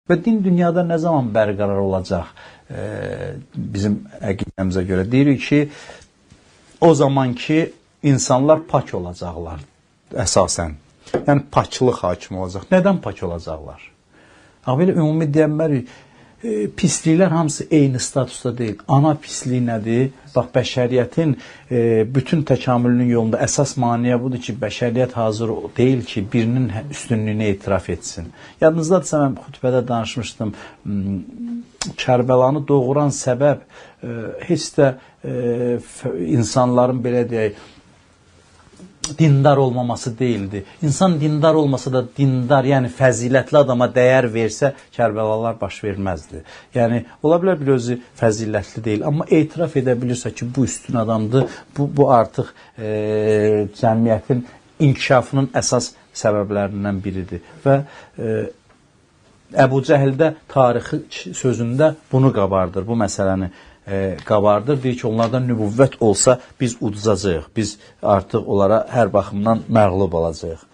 Və din dünyada nə zaman bərqərar olacaq? Bizim əqidəmizə görə deyirik ki, o zaman ki, insanlar pak olacaqlar əsasən. Yəni, paklıq hakim olacaq. Nədən pak olacaqlar? Belə ümumi deyənmərik, pisliklər hamısı eyni statusda deyil. Ana pisliyi nədir? Bax, bəşəriyyətin bütün təkamülünün yolunda əsas maniyə budur ki, bəşəriyyət hazır deyil ki, birinin üstünlüyünü etiraf etsin. Yadınızdadırsa, mən xütbədə danışmışdım, Kərbəlanı doğuran səbəb heç də insanların, belə deyək, dindar olmaması deyildi. İnsan dindar olmasa da dindar, yəni fəzilətli adama dəyər versə, Kərbəlalar baş verməzdi. Yəni, ola bilər bir özü fəzilətli deyil, amma etiraf edə bilirsə ki, bu üstün adamdır, bu artıq cəmiyyətin inkişafının əsas səbəblərindən biridir. Və Əbu Cəhildə tarixi sözündə bunu qabardır, bu məsələni qabardır. Deyir ki, onlardan nübüvvət olsa biz udzacağıq, biz artıq onlara hər baxımdan məğlub olacağıq.